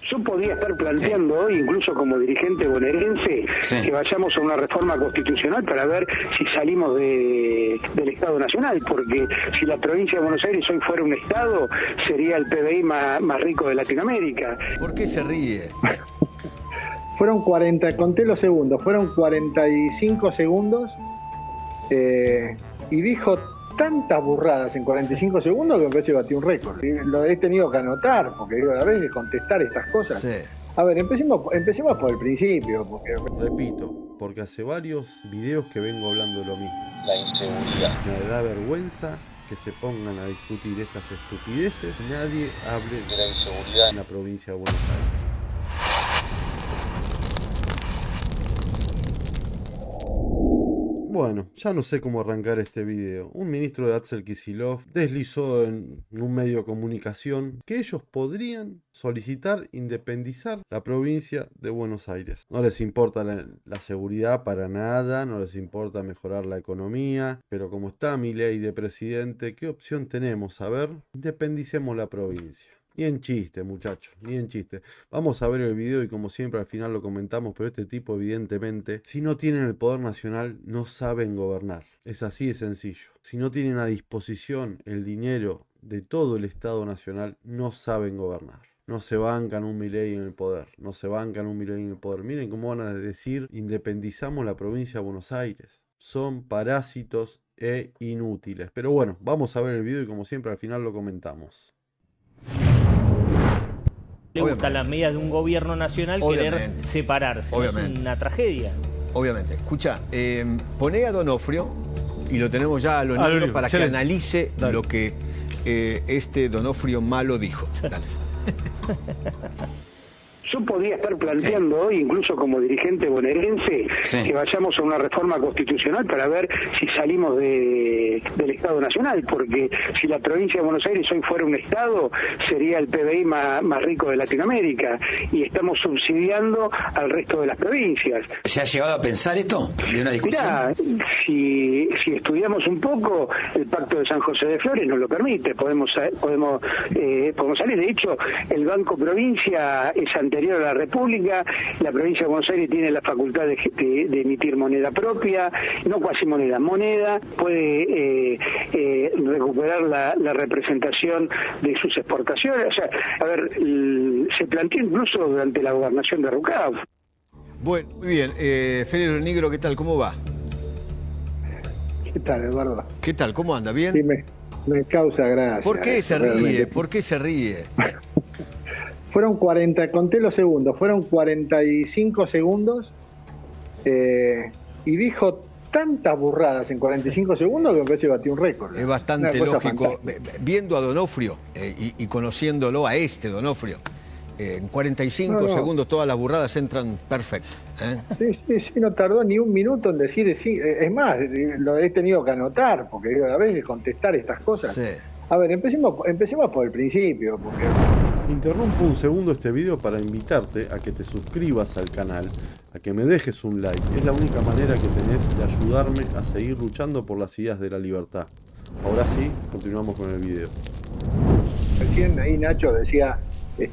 Yo podría estar planteando hoy, incluso como dirigente bonaerense, que vayamos a una reforma constitucional para ver si salimos del Estado Nacional, porque si la provincia de Buenos Aires hoy fuera un Estado, sería el PBI más rico de Latinoamérica. ¿Por qué se ríe? Fueron 40, conté los segundos, fueron 45 segundos y dijo tantas burradas en 45 segundos que me parece que batió un récord. Lo he tenido que anotar, porque digo, a veces contestar estas cosas. Sí. A ver, empecemos por el principio. Repito, porque hace varios videos que vengo hablando de lo mismo. La inseguridad. Me da vergüenza que se pongan a discutir estas estupideces. Nadie hable De la inseguridad. en la provincia de Buenos Aires. Bueno, ya no sé cómo arrancar este video. Un ministro de Axel Kicillof deslizó en un medio de comunicación que ellos podrían solicitar independizar la provincia de Buenos Aires. No les importa la seguridad para nada, no les importa mejorar la economía, pero como está Milei de presidente, ¿qué opción tenemos? A ver, independicemos la provincia. Ni en chiste, muchachos, ni en chiste. Vamos a ver el video y como siempre al final lo comentamos, pero este tipo evidentemente, si no tienen el poder nacional, no saben gobernar. Es así de sencillo. Si no tienen a disposición el dinero de todo el Estado Nacional, no saben gobernar. No se bancan un Milei en el poder, no se bancan un Milei en el poder. Miren cómo van a decir, independizamos la provincia de Buenos Aires. Son parásitos e inútiles. Pero bueno, vamos a ver el video y como siempre al final lo comentamos. Le gustan las medidas de un gobierno nacional querer separarse. Obviamente. Es una tragedia. Obviamente. Escucha, poné a Donofrio y lo tenemos ya a los libros para que analice lo que este Donofrio malo dijo. Dale. Yo podría estar planteando hoy, incluso como dirigente bonaerense, que vayamos a una reforma constitucional para ver si salimos del Estado Nacional, porque si la provincia de Buenos Aires hoy fuera un Estado, sería el PBI más rico de Latinoamérica, y estamos subsidiando al resto de las provincias. ¿Se ha llegado a pensar esto de una discusión? Mirá, si estudiamos un poco, el Pacto de San José de Flores nos lo permite, podemos salir. De hecho, el Banco Provincia es anterior a la República, la provincia de Buenos Aires tiene la facultad de emitir moneda propia, no cuasimoneda, moneda, puede recuperar la representación de sus exportaciones. O sea, a ver, se planteó incluso durante la gobernación de Rucaf. Bueno, muy bien. Félix Negro, ¿qué tal? ¿Cómo va? ¿Qué tal, Eduardo? ¿Qué tal? ¿Cómo anda? ¿Bien? Sí, me causa gracia. ¿Por qué se ríe? Realmente. ¿Por qué se ríe? Fueron 40, conté los segundos, fueron 45 segundos y dijo tantas burradas en 45 segundos que me parece que batió un récord. Es bastante lógico. Viendo a Donofrio y conociéndolo a este Donofrio, en 45 segundos todas las burradas entran perfecto. Sí, no tardó ni un minuto en decir, sí, es más, lo he tenido que anotar, porque a veces contestar estas cosas. Sí. A ver, empecemos por el principio. Porque... Interrumpo un segundo este video para invitarte a que te suscribas al canal, a que me dejes un like. Es la única manera que tenés de ayudarme a seguir luchando por las ideas de la libertad. Ahora sí, continuamos con el video. Recién ahí Nacho decía,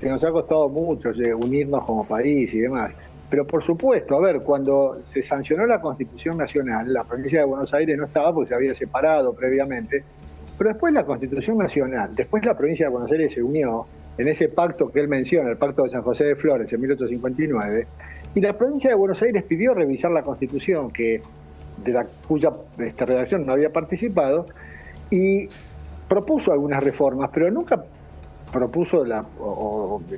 nos ha costado mucho unirnos como país y demás. Pero por supuesto, a ver, cuando se sancionó la Constitución Nacional, la provincia de Buenos Aires no estaba porque se había separado previamente. Pero después la Constitución Nacional, después la provincia de Buenos Aires se unió en ese pacto que él menciona, el Pacto de San José de Flores en 1859, y la provincia de Buenos Aires pidió revisar la Constitución, cuya redacción no había participado, y propuso algunas reformas, pero nunca propuso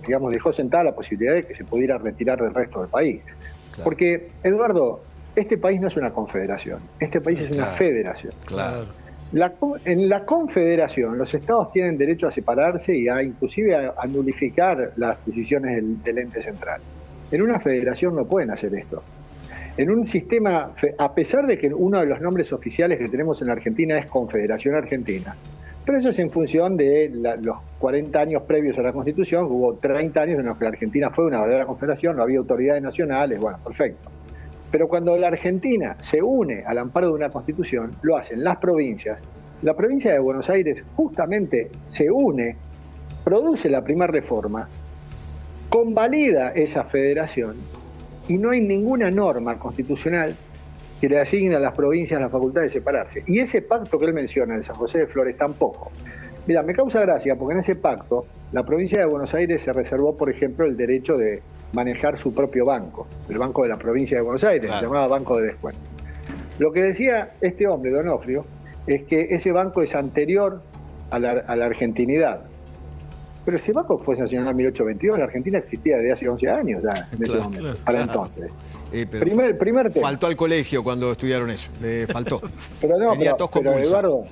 digamos, dejó sentada la posibilidad de que se pudiera retirar del resto del país. Claro. Porque, Eduardo, este país no es una confederación, este país es una federación. Claro. En la confederación los estados tienen derecho a separarse y inclusive a nulificar las decisiones del ente central. En una federación no pueden hacer esto. En un sistema, a pesar de que uno de los nombres oficiales que tenemos en la Argentina es Confederación Argentina, pero eso es en función de los 40 años previos a la Constitución, hubo 30 años en los que la Argentina fue una verdadera confederación, no había autoridades nacionales, bueno, perfecto. Pero cuando la Argentina se une al amparo de una Constitución, lo hacen las provincias. La provincia de Buenos Aires justamente se une, produce la primera reforma convalida esa federación y no hay ninguna norma constitucional que le asigne a las provincias la facultad de separarse. Y ese pacto que él menciona de San José de Flores tampoco. Mira, me causa gracia porque en ese pacto la provincia de Buenos Aires se reservó, por ejemplo, el derecho de manejar su propio banco, el banco de la provincia de Buenos Aires, se llamaba Banco de Descuento. Lo que decía este hombre, Donofrio, es que ese banco es anterior a la argentinidad. Pero ese banco fue sancionado en 1822, la Argentina existía desde hace 11 años ya, en ese momento, para entonces. Primer tema. Faltó al colegio cuando estudiaron eso, le faltó. Pero no, pero Eduardo,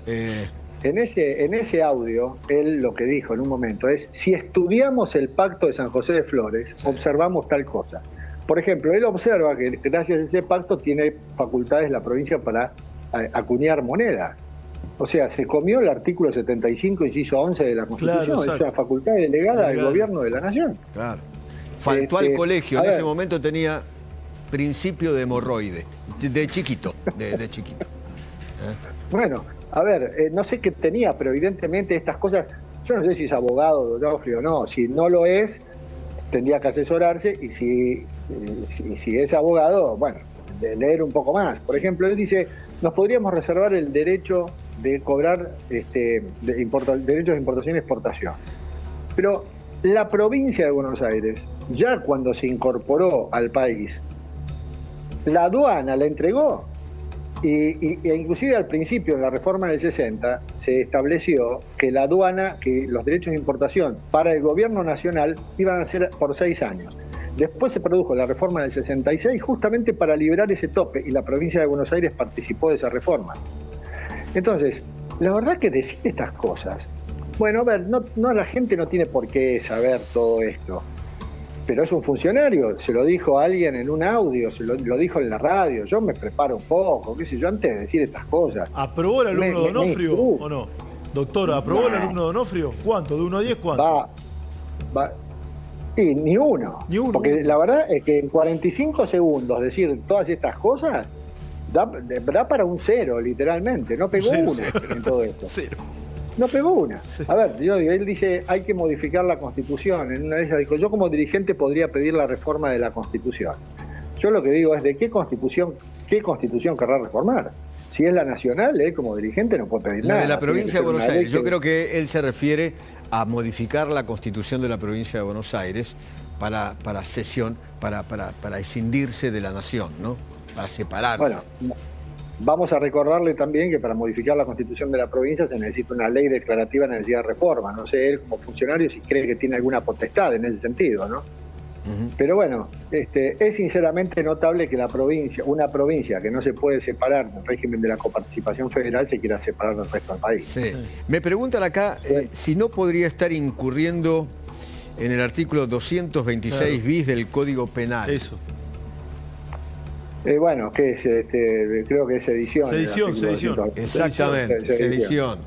en ese audio, él lo que dijo en un momento es, si estudiamos el pacto de San José de Flores, observamos tal cosa. Por ejemplo, él observa que gracias a ese pacto tiene facultades la provincia para acuñar moneda. O sea, se comió el artículo 75, inciso 11 de la Constitución. Claro, es una facultad delegada del gobierno de la Nación. Claro. Faltó al colegio, en ese momento tenía principio de hemorroide, de chiquito, de chiquito. Bueno, a ver, no sé qué tenía, pero evidentemente estas cosas, yo no sé si es abogado Donofrio o no, si no lo es, tendría que asesorarse, y si es abogado, bueno, de leer un poco más. Por ejemplo, él dice, nos podríamos reservar el derecho de cobrar derechos de importación y exportación. Pero la provincia de Buenos Aires, ya cuando se incorporó al país, la aduana la entregó. E inclusive al principio, en la reforma del 60, se estableció que la aduana, que los derechos de importación para el gobierno nacional iban a ser por 6 años. Después se produjo la reforma del 66 justamente para liberar ese tope, y la provincia de Buenos Aires participó de esa reforma. Entonces, la verdad que decir estas cosas, bueno, a ver, no, la gente no tiene por qué saber todo esto, pero es un funcionario, se lo dijo a alguien en un audio, lo dijo en la radio, yo me preparo un poco, qué sé yo, antes de decir estas cosas. ¿Aprobó el alumno Donofrio o no? Doctor, ¿aprobó el alumno Donofrio? ¿Cuánto? ¿De 1 a 10 cuánto? Sí, ni uno. Porque la verdad es que en 45 segundos decir todas estas cosas da para un 0, literalmente. No pegó una en todo esto. 0. No pegó una. A ver, él dice, hay que modificar la Constitución. En una de ellas dijo, yo como dirigente podría pedir la reforma de la Constitución. Yo lo que digo es, ¿de qué Constitución querrá reformar? Si es la nacional, él como dirigente no puede pedir nada. La de la provincia de Buenos Aires. Yo creo que él se refiere a modificar la Constitución de la provincia de Buenos Aires para escindirse de la nación, ¿no? Para separarse. Bueno, vamos a recordarle también que para modificar la Constitución de la provincia se necesita una ley declarativa de necesidad de reforma. No sé, él como funcionario si cree que tiene alguna potestad en ese sentido, ¿no? Pero bueno, es sinceramente notable que una provincia que no se puede separar del régimen de la coparticipación federal se quiera separar del resto del país. Sí. Me preguntan acá si no podría estar incurriendo en el artículo 226 bis del Código Penal. Eso. Bueno, ¿qué es? Creo que es sedición. Sedición. Exactamente, sedición.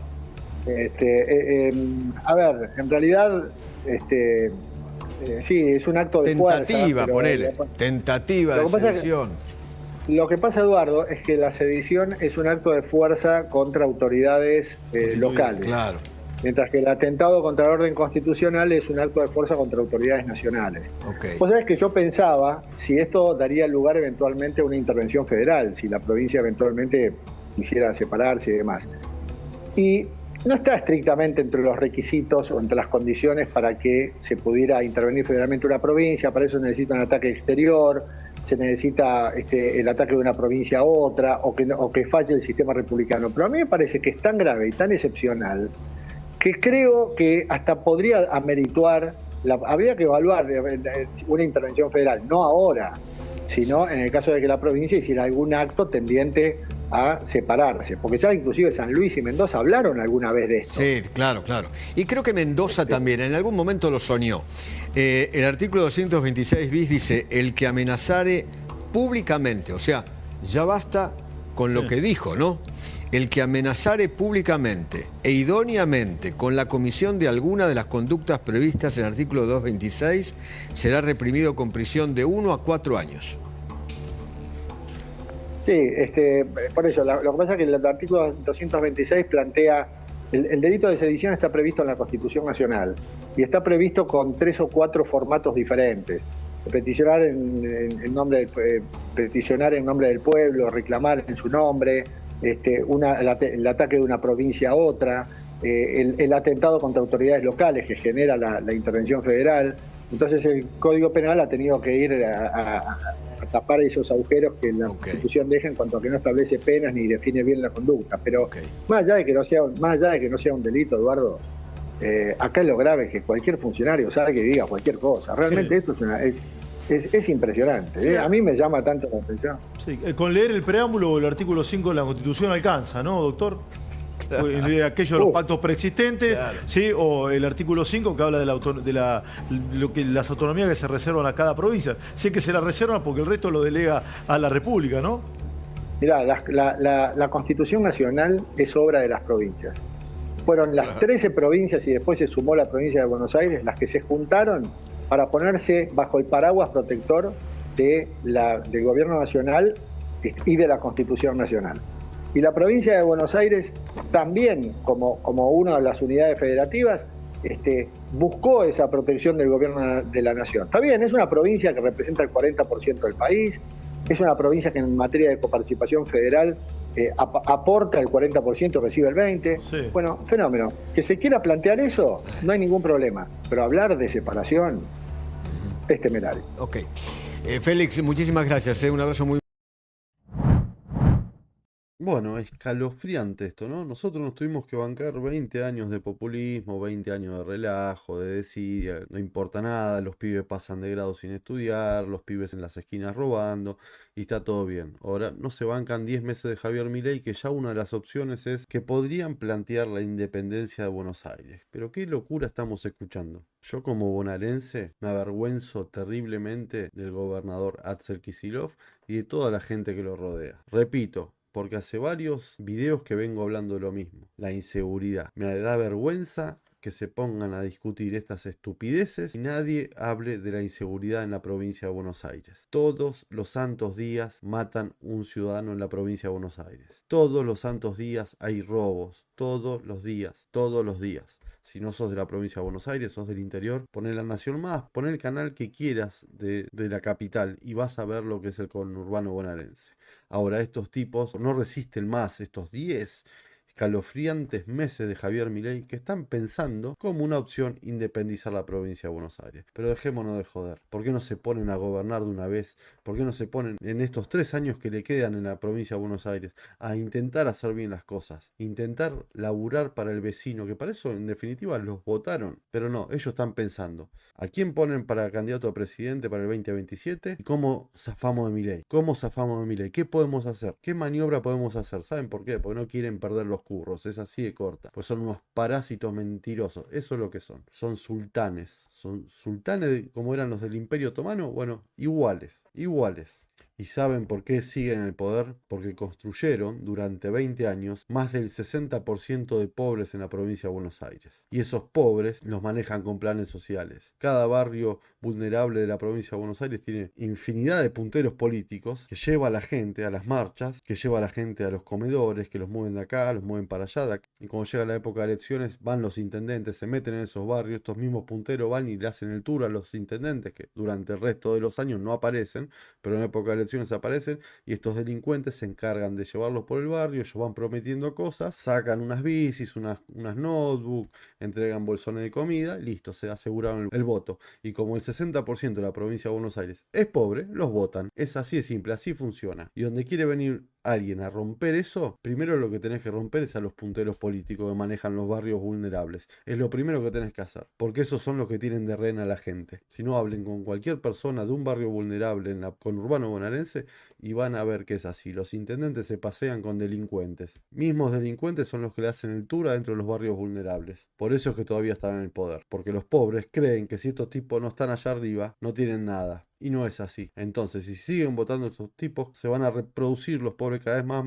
A ver, en realidad... sí, es un acto de tentativa, fuerza. Ponele. Tentativa de sedición. Lo que pasa, Eduardo, es que la sedición es un acto de fuerza contra autoridades locales. Claro. Mientras que el atentado contra el orden constitucional es un acto de fuerza contra autoridades nacionales. Vos sabés que yo pensaba si esto daría lugar eventualmente a una intervención federal, si la provincia eventualmente quisiera separarse y demás. Y no está estrictamente entre los requisitos o entre las condiciones para que se pudiera intervenir federalmente una provincia. Para eso necesita un ataque exterior, se necesita el ataque de una provincia a otra, o que falle el sistema republicano. Pero a mí me parece que es tan grave y tan excepcional que creo que hasta podría amerituar, habría que evaluar una intervención federal, no ahora, sino en el caso de que la provincia hiciera algún acto tendiente a separarse, porque ya inclusive San Luis y Mendoza hablaron alguna vez de esto. Sí, claro. Y creo que Mendoza también, en algún momento lo soñó. El artículo 226 bis dice, el que amenazare públicamente, o sea, ya basta con lo que dijo, ¿no? El que amenazare públicamente e idóneamente con la comisión de alguna de las conductas previstas en el artículo 226 será reprimido con prisión de 1 a 4 años. Sí, por eso, lo que pasa es que el artículo 226 plantea, el delito de sedición está previsto en la Constitución Nacional, y está previsto con 3 o 4 formatos diferentes. Peticionar en nombre del pueblo, reclamar en su nombre, el ataque de una provincia a otra, el atentado contra autoridades locales que genera la intervención federal. Entonces el Código Penal ha tenido que ir a tapar esos agujeros que la Constitución deja en cuanto a que no establece penas ni define bien la conducta. Pero más allá de que no sea un delito, Eduardo, acá lo grave es que cualquier funcionario sabe que diga cualquier cosa. Realmente esto es impresionante. Sí. A mí me llama tanto la atención. Sí, con leer el preámbulo o el artículo 5 de la Constitución alcanza, ¿no, doctor? De aquellos de los pactos preexistentes, ¿sí? O el artículo 5 que habla de las autonomías que se reservan a cada provincia. Sé que se la reservan porque el resto lo delega a la República, ¿no? Mirá, la Constitución Nacional es obra de las provincias. Fueron las 13 provincias y después se sumó la provincia de Buenos Aires las que se juntaron para ponerse bajo el paraguas protector del Gobierno Nacional y de la Constitución Nacional. Y la provincia de Buenos Aires también, como una de las unidades federativas, buscó esa protección del Gobierno de la Nación. Está bien, es una provincia que representa el 40% del país, es una provincia que en materia de coparticipación federal aporta el 40%, recibe el 20%. Sí. Bueno, fenómeno. Que se quiera plantear eso, no hay ningún problema. Pero hablar de separación es temerario. Ok. Félix, muchísimas gracias. Un abrazo muy... Bueno, escalofriante esto, ¿no? Nosotros nos tuvimos que bancar 20 años de populismo, 20 años de relajo, de desidia, no importa nada, los pibes pasan de grado sin estudiar, los pibes en las esquinas robando, y está todo bien. Ahora, no se bancan 10 meses de Javier Milei, que ya una de las opciones es que podrían plantear la independencia de Buenos Aires. Pero qué locura estamos escuchando. Yo como bonaerense me avergüenzo terriblemente del gobernador Axel Kicillof y de toda la gente que lo rodea. Repito, porque hace varios videos que vengo hablando de lo mismo. La inseguridad. Me da vergüenza que se pongan a discutir estas estupideces y nadie hable de la inseguridad en la provincia de Buenos Aires. Todos los santos días matan un ciudadano en la provincia de Buenos Aires. Todos los santos días hay robos. Todos los días. Todos los días. Si no sos de la provincia de Buenos Aires, sos del interior, poné La Nación Más, poné el canal que quieras de la capital y vas a ver lo que es el conurbano bonaerense. Ahora, estos tipos no resisten más estos 10 escalofriantes meses de Javier Milei que están pensando como una opción independizar la provincia de Buenos Aires. Pero dejémonos de joder. ¿Por qué no se ponen a gobernar de una vez? ¿Por qué no se ponen en estos 3 años que le quedan en la provincia de Buenos Aires a intentar hacer bien las cosas? Intentar laburar para el vecino, que para eso en definitiva los votaron. Pero no, ellos están pensando ¿a quién ponen para candidato a presidente para el 2027? ¿Y cómo zafamos de Milei? ¿Cómo zafamos de Milei? ¿Qué podemos hacer? ¿Qué maniobra podemos hacer? ¿Saben por qué? Porque no quieren perder los curros, es así de corta. Pues son unos parásitos mentirosos, eso es lo que son. Son sultanes como eran los del Imperio Otomano, bueno, iguales. ¿Y saben por qué siguen en el poder? Porque construyeron durante 20 años más del 60% de pobres en la provincia de Buenos Aires. Y esos pobres los manejan con planes sociales. Cada barrio vulnerable de la provincia de Buenos Aires tiene infinidad de punteros políticos que lleva a la gente a las marchas, que lleva a la gente a los comedores, que los mueven de acá, los mueven para allá. Y cuando llega la época de elecciones van los intendentes, se meten en esos barrios, estos mismos punteros van y le hacen el tour a los intendentes que durante el resto de los años no aparecen, pero en época de elecciones aparecen y estos delincuentes se encargan de llevarlos por el barrio, ellos van prometiendo cosas, sacan unas bicis, unas notebooks, entregan bolsones de comida, listo, se aseguraron el voto. Y como el 60% de la provincia de Buenos Aires es pobre, los votan. Es así de simple, así funciona. Y donde quiere venir alguien a romper eso, primero lo que tenés que romper es a los punteros políticos que manejan los barrios vulnerables. Es lo primero que tenés que hacer, porque esos son los que tienen de rehén a la gente. Si no, hablen con cualquier persona de un barrio vulnerable en la conurbano bonaerense y van a ver que es así. Los intendentes se pasean con delincuentes. Mismos delincuentes son los que le hacen el tour adentro de los barrios vulnerables. Por eso es que todavía están en el poder, porque los pobres creen que si estos tipos no están allá arriba, no tienen nada. Y no es así. Entonces, si siguen votando estos tipos, se van a reproducir los pobres cada vez más,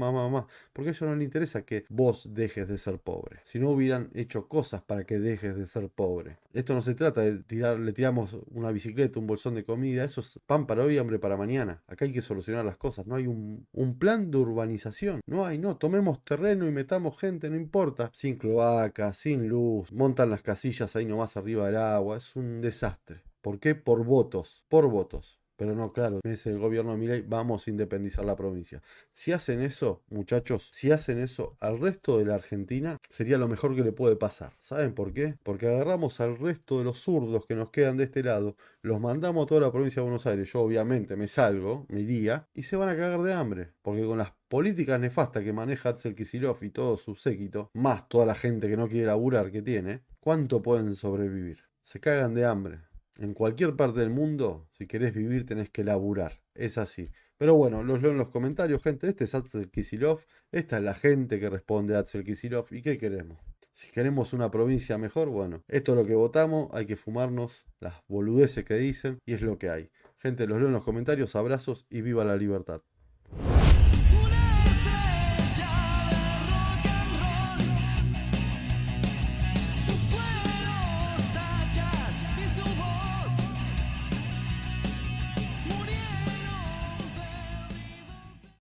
porque a ellos no les interesa que vos dejes de ser pobre. Si no hubieran hecho cosas para que dejes de ser pobre. Esto no se trata de le tiramos una bicicleta, un bolsón de comida, eso es pan para hoy, hambre para mañana. Acá hay que solucionar las cosas. No hay un plan de urbanización. No, tomemos terreno y metamos gente, no importa. Sin cloacas, sin luz, montan las casillas ahí nomás arriba del agua. Es un desastre. ¿Por qué? Por votos. Pero no, claro, es el gobierno de Milei, vamos a independizar la provincia. Si hacen eso, muchachos, si hacen eso al resto de la Argentina, sería lo mejor que le puede pasar. ¿Saben por qué? Porque agarramos al resto de los zurdos que nos quedan de este lado, los mandamos a toda la provincia de Buenos Aires, yo obviamente me salgo, me iría, y se van a cagar de hambre. Porque con las políticas nefastas que maneja Axel Kicillof y todo su séquito, más toda la gente que no quiere laburar que tiene, ¿cuánto pueden sobrevivir? Se cagan de hambre. En cualquier parte del mundo, si querés vivir, tenés que laburar. Es así. Pero bueno, los leo en los comentarios, gente. Este es Axel Kicillof. Esta es la gente que responde a Axel Kicillof. ¿Y qué queremos? Si queremos una provincia mejor, bueno, esto es lo que votamos. Hay que fumarnos las boludeces que dicen y es lo que hay. Gente, los leo en los comentarios. Abrazos y viva la libertad.